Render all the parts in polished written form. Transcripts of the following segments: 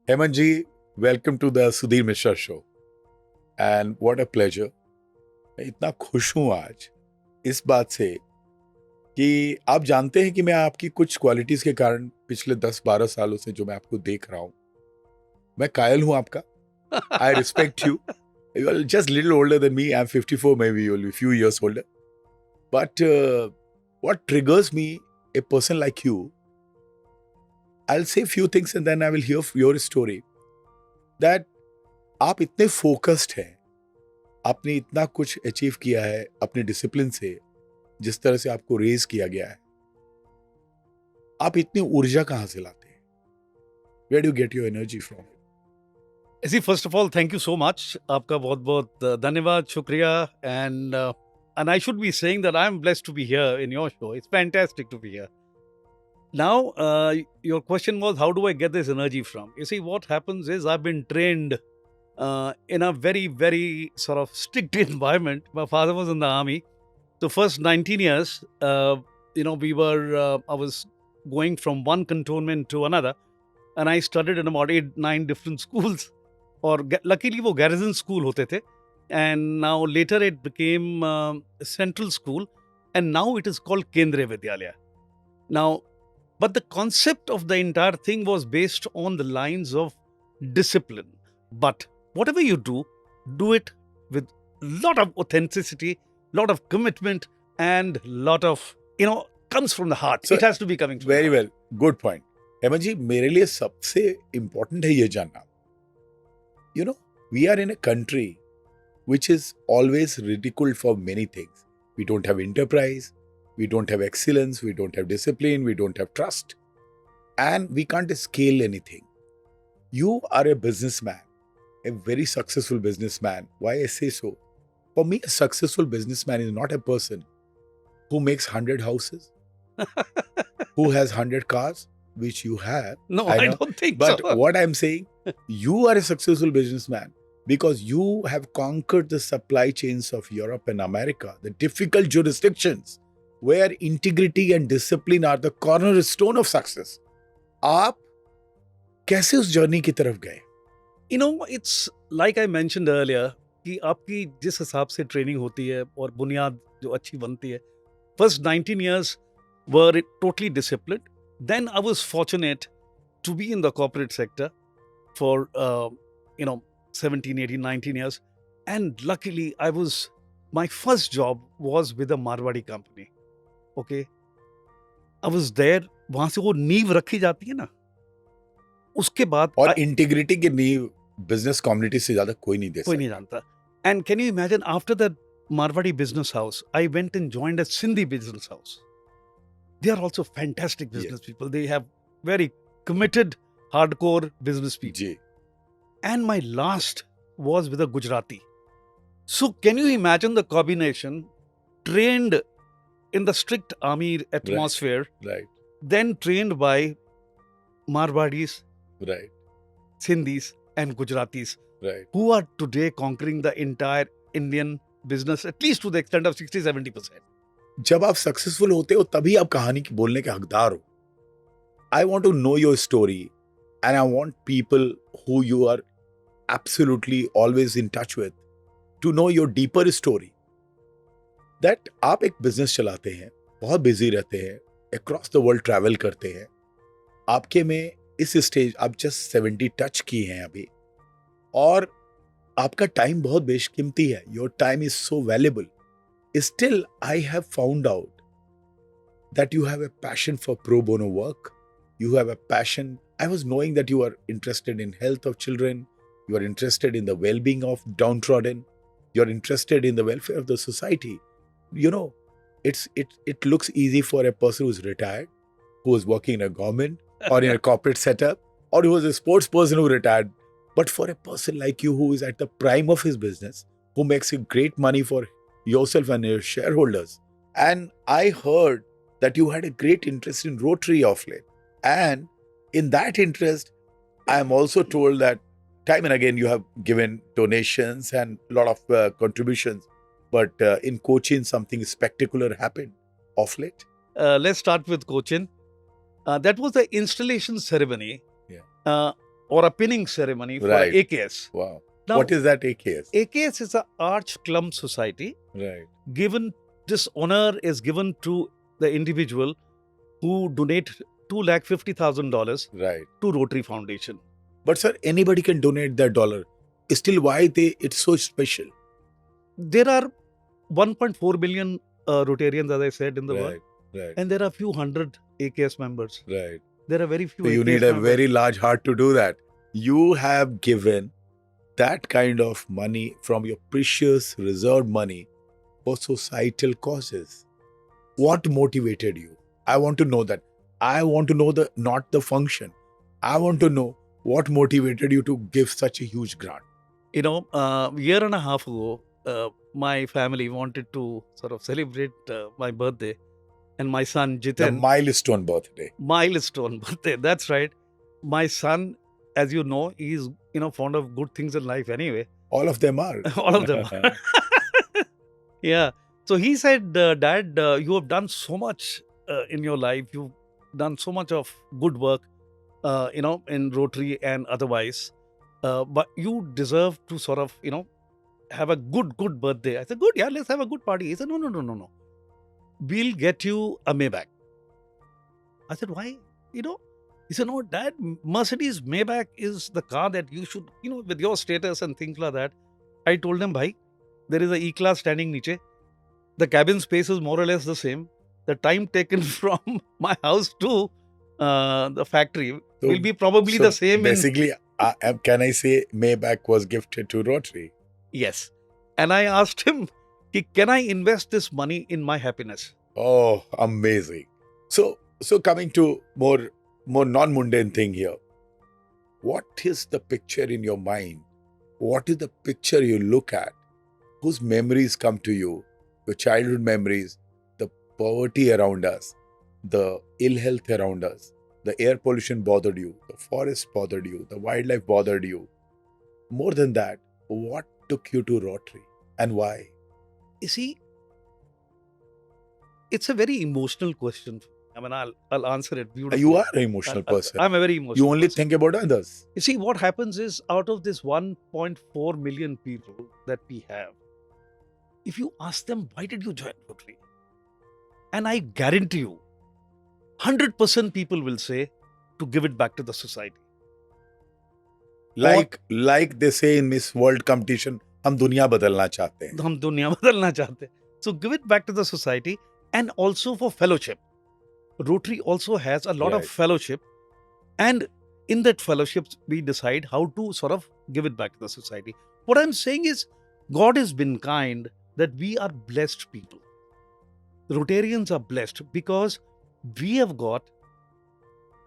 Hemant ji, welcome to the Sudhir Mishra show. And what a pleasure. मैं इतना खुश हूं आज इस बात से कि आप जानते हैं कि मैं आपकी कुछ क्वालिटीज के कारण पिछले 10-12 सालों से जो मैं आपको देख रहा हूं, मैं कायल हूं आपका. I respect you. You are just a little older than me. I'm 54, maybe you'll be a few years older. But what triggers me, a person like you, I'll say a few things and then I will hear your story. That आप इतने focused हैं, आपने इतना कुछ achieve किया है अपने discipline से, जिस तरह से आपको रेज किया गया है, आप इतनी ऊर्जा कहां से लाते हैं? Where do you get your energy from? See, first of all, thank you so much. आपका बहुत बहुत धन्यवाद, शुक्रिया, and I should be saying that I'm blessed to be here in your show. It's fantastic to be here. Now, your question was, how do I get this energy from? You see, what happens is I've been trained in a very, very sort of strict environment. My father was in the army. The first 19 years, I was going from one cantonment to another, and I studied in about 8-9 different schools. Or luckily, वो garrison school होते थे. And now later it became central school, and now it is called Kendriya Vidyalaya. Now, but the concept of the entire thing was based on the lines of discipline. But whatever you do it with lot of authenticity, lot of commitment, and lot of, comes from the heart. So, it has to be coming from Very the heart. well. Good point. Hemant जी, मेरे लिए सबसे important है ये जानना. We are in a country which is always ridiculed for many things. We don't have enterprise, we don't have excellence, we don't have discipline, we don't have trust, and we can't scale anything. You are a businessman, a very successful businessman. Why I say so? For me, a successful businessman is not a person who makes 100 houses, who has 100 cars, which you have. No, I don't think but so. what I'm saying, you are a successful businessman because you have conquered the supply chains of Europe and America, the difficult jurisdictions where integrity and discipline are the cornerstone of success. आप कैसे उस journey की तरफ गए? It's like I mentioned earlier कि आपकी जिस हिसाब से ट्रेनिंग होती है और बुनियाद जो अच्छी बनती है. First 19 years were totally disciplined. Then I was fortunate to be in the corporate sector for 17, 18, 19 years. And luckily my first job was with a Marwadi company. Okay. I was there. वहां से वो नींव रखी जाती है ना, उसके बाद और इंटीग्रिटी की नींव बिजनेस कम्युनिटी से ज्यादा कोई नहीं दे सकता. कोई नहीं जानता. And can you imagine, after that Marwadi business house, I went and joined a Sindhi business house. They are also fantastic business people. They have very committed, hardcore business people. Ji. And my last was with a Gujarati. So can you imagine the combination? Trained in the strict army atmosphere, Right. then trained by Marwadis, Right. Sindhis, and Gujaratis, Right. who are today conquering the entire Indian business, at least to the extent of 60-70%. जब आप successful होते हो तभी आप कहानी की बोलने के हकदार हो. I want to know your story and I want people who you are absolutely always in touch with to know your deeper story. That आप एक बिजनेस चलाते हैं, बहुत बिजी रहते हैं, अक्रॉस द वर्ल्ड ट्रैवल करते हैं. आपके में इस स्टेज आप जस्ट 70 टच किए हैं अभी, और आपका टाइम बहुत बेशकीमती है. Your time is so valuable. Still, I have found out that you have a passion for pro bono work. You have a passion. I was knowing that you are interested in health of children. You are interested in the well-being of downtrodden. You are interested in the welfare of the society. It looks easy for a person who's retired, who is working in a government or in a corporate setup, or who is a sports person who retired. But for a person like you who is at the prime of his business, who makes great money for yourself and your shareholders, and I heard that you had a great interest in Rotary of late, and in that interest I am also told that time and again you have given donations and a lot of contributions, but in Cochin something spectacular happened of late. Let's start with Cochin. That was the installation ceremony, Yeah. or a pinning ceremony for Right. AKS. Wow. Now, What is that AKS? AKS is an Arch Clumb Society. Right. Given this honor is given to the individual who donate $250,000 Right. to Rotary Foundation. But sir, anybody can donate that dollar. Still, why it's so special? There are 1.4 million Rotarians, as I said, in the world, Right. and there are a few hundred AKS members. Right. There are very few. So you AKS need a members. very large heart to do that. You have given that kind of money from your precious reserved money for societal causes. What motivated you? I want to know that. I want to know not the function. I want to know what motivated you to give such a huge grant. Year and a half ago, my family wanted to sort of celebrate my birthday, and my son The Jiten, milestone birthday. milestone birthday. That's right. My son, as you know, he's fond of good things in life anyway. All of them are. All of them. Yeah. So he said, Dad, you have done so much in your life. You've done so much of good work, in Rotary and otherwise. But you deserve to sort of, have a good birthday. I said, good, yeah, let's have a good party. He said, no. We'll get you a Maybach. I said, why? He said, no, Dad, Mercedes Maybach is the car that you should, with your status and things like that. I told him, bhai, there is a E-Class standing niche. The cabin space is more or less the same. The time taken from my house to the factory So- will be probably so the same. Basically, can I say Maybach was gifted to Rotary? Yes. And I asked him, can I invest this money in my happiness? Oh, amazing. So coming to more non-mundane thing here. What is the picture in your mind? What is the picture you look at? Whose memories come to you? Your childhood memories, the poverty around us, the ill health around us, the air pollution bothered you, the forest bothered you, the wildlife bothered you. More than that, what took you to Rotary and why? You see, it's a very emotional question. I mean, I'll answer it beautifully. You are an emotional person. I'm a very emotional You only person. think about others. You see, what happens is, out of this 1.4 million people that we have, if you ask them, why did you join Rotary? And I guarantee you, 100% people will say, to give it back to the society. Like they say in Miss World competition, हम दुनिया बदलना चाहते हैं. हम दुनिया बदलना चाहते हैं. So give it back to the society, and also for fellowship. Rotary also has a lot of Right. fellowship, and in that fellowship, we decide how to sort of give it back to the society. What I'm saying is, God has been kind that we are blessed people. Rotarians are blessed because we have got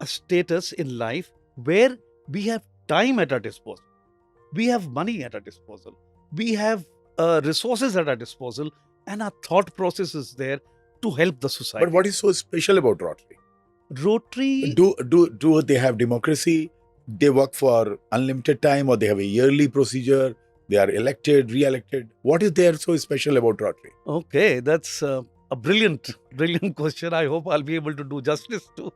a status in life where we have time at our disposal. We have money at our disposal. We have resources at our disposal, and our thought process is there to help the society. But what is so special about Rotary? Rotary, Do they have democracy? They work for unlimited time, or they have a yearly procedure? They are elected, re-elected. What is there so special about Rotary? okay, that's a brilliant question. I hope I'll be able to do justice to.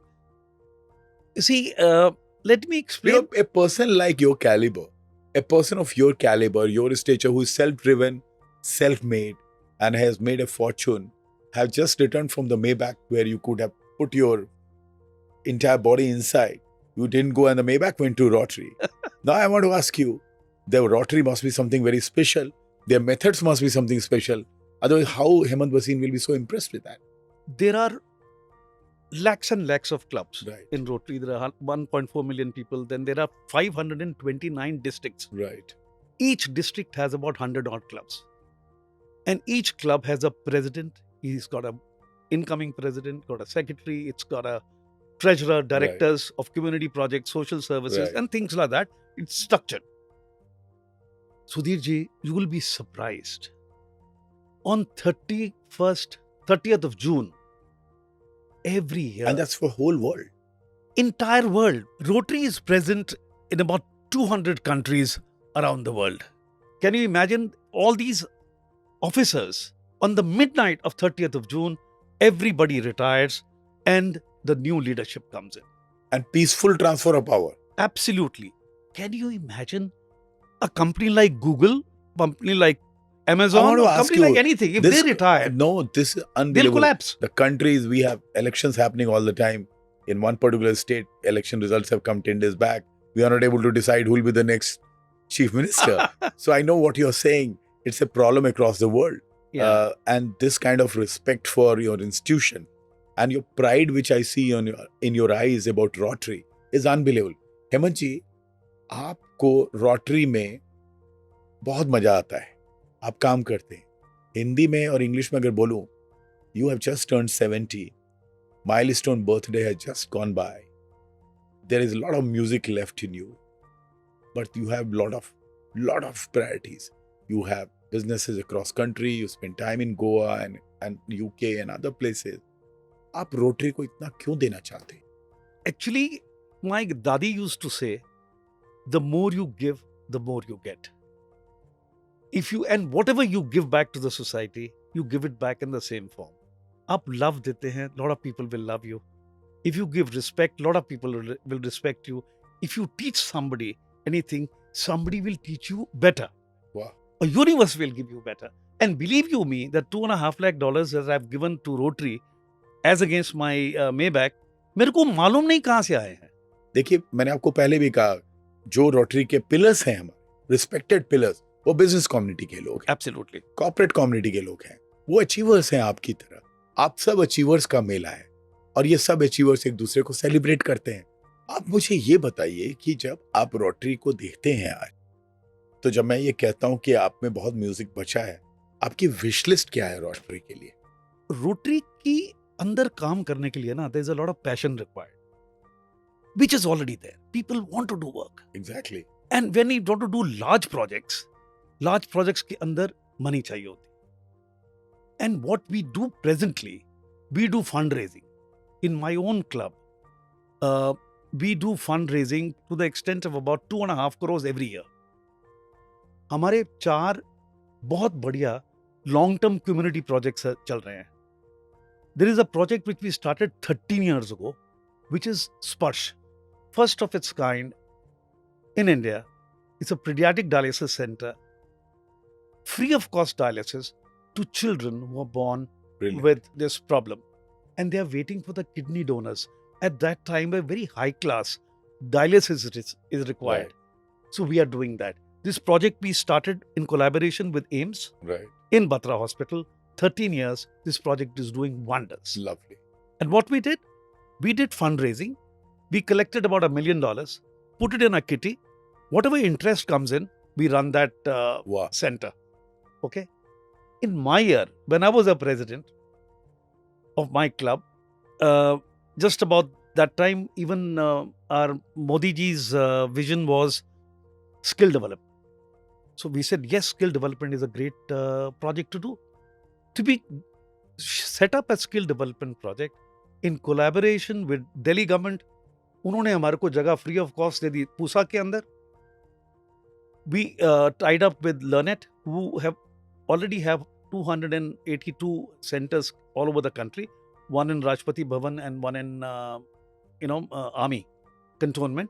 You see, let me explain. A person like your caliber, a person of your caliber, your stature, who is self-driven, self-made, and has made a fortune, have just returned from the Maybach where you could have put your entire body inside. You didn't go, and the Maybach went to Rotary. Now I want to ask you, the Rotary must be something very special. Their methods must be something special. Otherwise, how Hemant Bhasin will be so impressed with that? There are lakhs and lakhs of clubs Right. in Rotary. There are 1.4 million people. Then there are 529 districts. Right. Each district has about 100 odd clubs. And each club has a president. He's got an incoming president, got a secretary, it's got a treasurer, directors of community projects, social services, Right. and things like that. It's structured. Sudhir ji, you will be surprised. On 30th of June, every year, And that's for whole world. entire world, Rotary is present in about 200 countries around the world. Can you imagine all these officers on the midnight of 30th of June? Everybody retires and the new leadership comes in. And peaceful transfer of power. Absolutely. Can you imagine a company like Google, company like I Amazon, want to or ask company you, like anything, if this- they retire, No, this is they'll unbelievable. collapse. The countries, we have elections happening all the time. In one particular state, election results have come 10 days back. We are not able to decide who will be the next chief minister. So I know what you're saying. It's a problem across the world. Yeah. And this kind of respect for your institution and your pride, which I see in your eyes about Rotary, is unbelievable. Hemant जी, आपको Rotary में बहुत मजा आता है. आप काम करते हैं. हिंदी में और इंग्लिश में अगर बोलूं, you have just turned 70. Milestone birthday has just gone by. There is a lot of music left in you, but you have lot of priorities. You have businesses across country. You spend time in Goa and UK and other places. आप rotary को इतना क्यों देना चाहते हैं? Actually, my dadi used to say, the more you give, the more you get. And whatever you give back to the society, you give it back in the same form. आप love देते हैं, lot of people will love you. If you give respect, lot of people will respect you. If you teach somebody anything, somebody will teach you better. Wow. A universe will give you better. And believe you me, that $2.5 lakh that I've given to Rotary as against my Maybach, मेरे को मालूम नहीं कहाँ से आए हैं. देखिए, मैंने आपको पहले भी कहा, जो रोटरी के पिलर्स हैं हमारे, रिस्पेक्टेड पिलर्स, वो बिजनेस कम्युनिटी के लोग हैं, Absolutely. कॉर्पोरेट कम्युनिटी के लोग हैं, वो अचीवर्स हैं आपकी तरह. आप सब अचीवर्स का मेला है और ये सब अचीवर्स एक दूसरे को सेलिब्रेट करते हैं. आप मुझे ये बताइए कि जब आप रोटरी को देखते हैं आज, तो जब मैं ये कहता हूं कि आप में बहुत म्यूजिक बचा है, आपकी विश लिस्ट क्या है रोटरी के लिए? रोटरी की अंदर काम करने के लिए ना, there is a lot of passion required, which is already there. People want to do work, exactly. And when you want to do large projects के अंदर मनी चाहिए होती. And what we do presently, we do fund raising in my own club. We do fund raising to the extent of about 2.5 crores every year. हमारे 4 बहुत बढ़िया long term community projects चल रहे हैं. There is a project which we started 13 years ago, which is Sparsh, first of its kind in India. It's a pediatric dialysis center, free of cost dialysis to children who are born Brilliant. with this problem. And they are waiting for the kidney donors. At that time, a very high class dialysis is required. Right. So we are doing that. This project we started in collaboration with AIMS Right. in Batra Hospital. 13 years, this project is doing wonders. Lovely. And what we did fundraising. We collected about $1 million, put it in a kitty. Whatever interest comes in, we run that Wow. center. Okay? In my year, when I was a president of my club, just about that time, even our Modi ji's vision was skill development. So we said, yes, skill development is a great project to do. To be set up a skill development project in collaboration with Delhi government, उन्होंने हमारे को जगह free of cost दे दी पूसा के अंदर. We tied up with Learnet, who already have 282 centers all over the country, one in Rashtrapati Bhavan and one in Army Cantonment.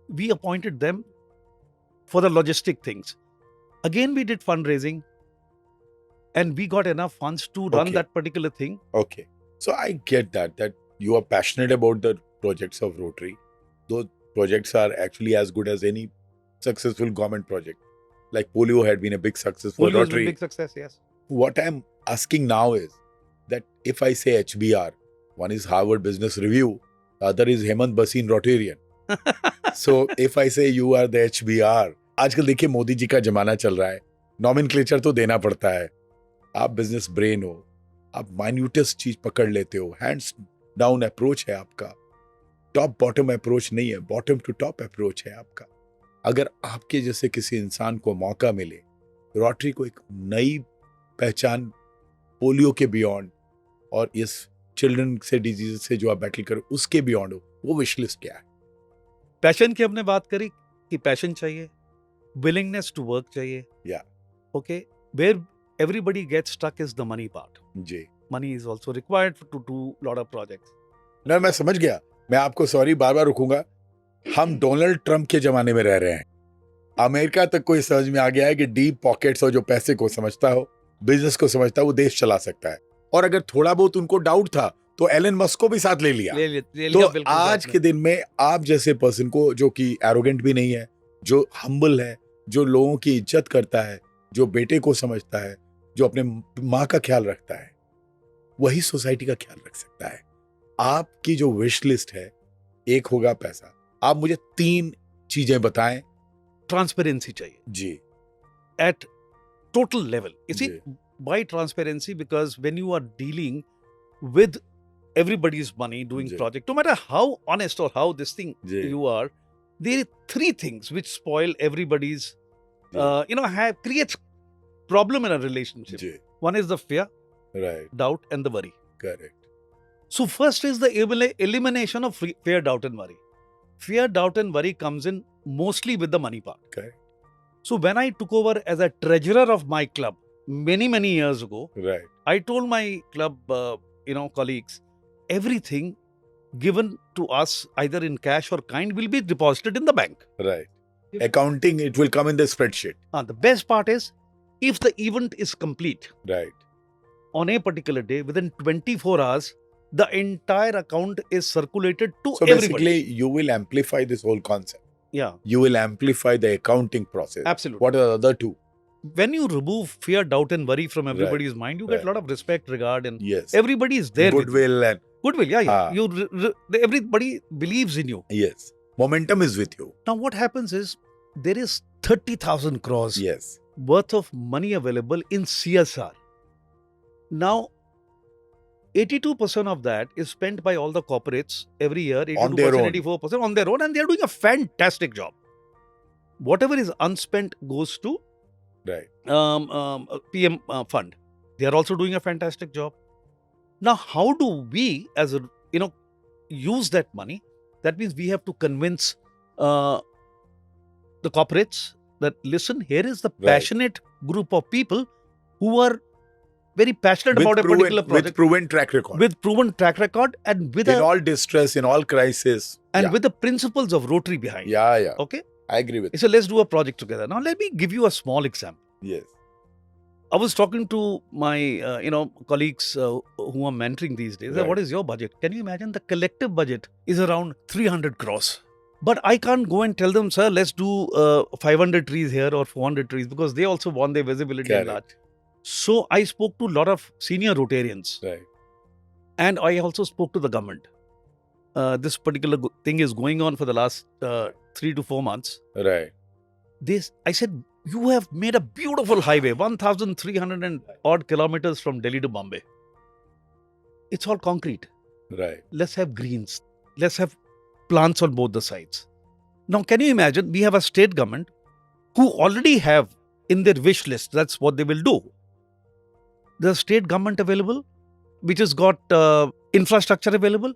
We appointed them for the logistic things. Again, we did fundraising, and we got enough funds to run Okay. that particular thing. Okay. So I get that you are passionate about the projects of Rotary. Those projects are actually as good as any successful government project. Like polio had been a big success for Polio has been Rotary. big success, yes. What I'm asking now is that if I say HBR, one is Harvard Business Review, the other is Hemant Bhasin Rotarian. So if I say you are the HBR, आजकल देखिए मोदी जी का जमाना चल रहा है, nomenclature तो देना पड़ता है. आप बिजनेस ब्रेन हो, आप माइन्यूटेस्ट चीज पकड़ लेते हो, हैंड्स डाउन अप्रोच है आपका, टॉप बॉटम अप्रोच नहीं है, बॉटम टू टॉप अप्रोच है आपका. अगर आपके जैसे किसी इंसान को मौका मिले, रोटरी को एक नई पहचान पोलियो के बियॉन्ड और इस चिल्ड्रन से डिजीज से जो आप बैटल करो उसके बियॉन्ड हो, वो विश लिस्ट क्या है? पैशन की हमने बात करी कि पैशन चाहिए, विलिंगनेस टू वर्क चाहिए. Yeah. Okay, where everybody gets stuck is the money part. जी. money is also required to do a lot of projects. ना मैं समझ गया. मैं आपको सॉरी बार बार रुकूंगा. हम डोनाल्ड ट्रंप के जमाने में रह रहे हैं. अमेरिका तक को इस समझ में आ गया है कि डीप पॉकेट्स और जो पैसे को समझता हो, बिजनेस को समझता है, वो देश चला सकता है. और अगर थोड़ा बहुत उनको डाउट था तो एलन मस्क को भी साथ ले लिया. ले तो लिया बिल्कुल आज साथ के में। दिन में आप जैसे पर्सन को जो कि एरोगेंट भी नहीं है, जो हम्बल है, जो लोगों की इज्जत करता है, जो बेटे को समझता है, जो अपने माँ का ख्याल रखता है, वही सोसाइटी का ख्याल रख सकता है. आपकी जो विश लिस्ट है, एक होगा पैसा. आप मुझे 3 चीजें बताएं. Transparency चाहिए जी. at total level. You see, ji. why transparency? Because when you are dealing with everybody's money doing ji. project, no matter how honest or how this thing ji. you are, there are 3 things which spoil everybody's, ji. creates problem in a relationship. Ji. One is the fear, Right. doubt, and the worry. Correct. So first is the elimination of fear, doubt, and worry. Fear, doubt, and worry comes in mostly with the money part. Correct. So when I took over as a treasurer of my club many years ago, Right. I told my club, colleagues, everything given to us either in cash or kind will be deposited in the bank. Right. Accounting, it will come in the spreadsheet. The best part is, if the event is complete Right. on a particular day, within 24 hours, the entire account is circulated to So everybody. basically, you will amplify this whole concept. Yeah, You will amplify the accounting process. absolutely. What are the other 2? When you remove fear, doubt, and worry from everybody's mind, you get Right. a lot of respect, regard, and Yes. everybody is there. with you. Goodwill and Goodwill, yeah. Ah. Everybody believes in you. yes. Momentum is with you. Now, what happens is there is 30,000 crores Yes. worth of money available in CSR. Now, 82% of that is spent by all the corporates every year. 82%, On their own. 84% on their own, and they are doing a fantastic job. Whatever is unspent goes to Right. PM fund. They are also doing a fantastic job. Now, how do we, as a use that money? That means we have to convince the corporates that listen. Here is the Right. passionate group of people who are very passionate about a proven, particular with project proven track record. with proven track record and with in all distress, in all crisis. and Yeah. with the principles of Rotary behind. Yeah, yeah. Okay. I agree with So let's do a project together. Now let me give you a small example. you. Yes. I was talking to my colleagues who are mentoring these days. Right. What is your budget? Can you imagine the collective budget is around 300 crores. But I can't go and tell them, sir, let's do 500 trees here or 400 trees, because they also want their visibility Correct. large. So I spoke to a lot of senior Rotarians, Right. and I also spoke to the government. This particular thing is going on for the last 3 to 4 months. Right. I said, you have made a beautiful highway, 1,300 and odd kilometers from Delhi to Bombay. It's all concrete. Right. Let's have greens. Let's have plants on both the sides. Now, can you imagine? We have a state government who already have in their wish list, that's what they will do. There's state government available, which has got infrastructure available.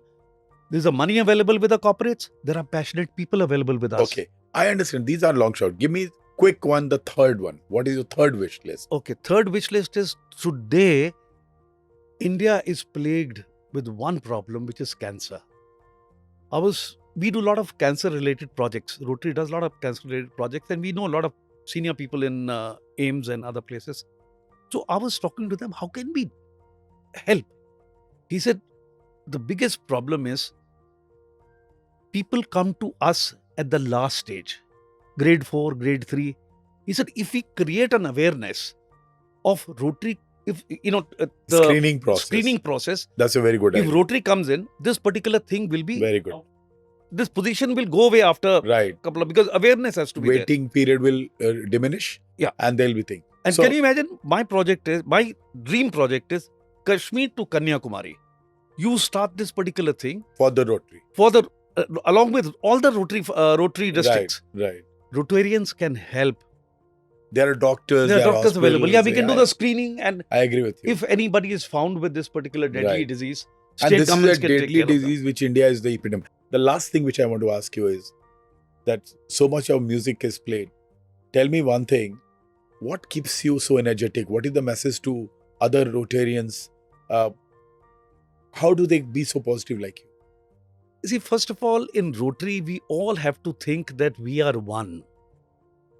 There's a money available with the corporates. There are passionate people available with us. Okay. I understand. These are long shot. Give me quick one, the third one. What is your third wish list? Okay, third wish list is today, India is plagued with one problem, which is cancer. We do a lot of cancer-related projects. Rotary does a lot of cancer-related projects, and we know a lot of senior people in AIMS and other places. So I was talking to them, how can we help? He said, the biggest problem is people come to us at the last stage, grade 4, grade 3. He said, if we create an awareness of Rotary, if the Screening process. process, That's a very good if idea. Rotary comes in, this particular thing will be, Very good. this position will go away after a Right. couple of, because awareness has to be there. Waiting period will diminish. Yeah. And they'll be thinking. And So- can you imagine, my dream project is Kashmir to Kanyakumari. You start this particular thing For the Rotary. for the, along with all the Rotary districts. Right. Rotarians can help. There are doctors. There are doctors available. Yeah, we hospitals, can do the screening, and I agree with you. if anybody is found with this particular deadly Right. disease, And state this is governments a can take deadly care of that. disease which India is the epidemic. The last thing which I want to ask you is that so much of music is played. Tell me one thing. What keeps you so energetic? What is the message to other Rotarians How do they be so positive like you? See, first of all, in Rotary, we all have to think that we are one.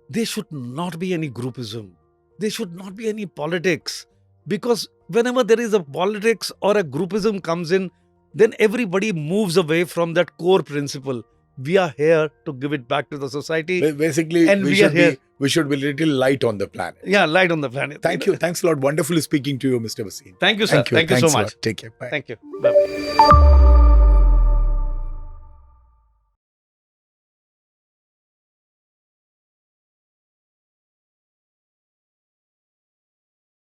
There should not be any groupism. There should not be any politics. Because whenever there is a politics or a groupism comes in, then everybody moves away from that core principle. We are here to give it back to the society. Basically, And we we are should here. we should be little light on the planet. Yeah, light on the planet. Thank you. Thanks a lot. Wonderfully speaking to you, Mr. Vaseem. Thank you, sir. Thank you so Thanks a much. lot. Take care. Bye. Thank you. Bye.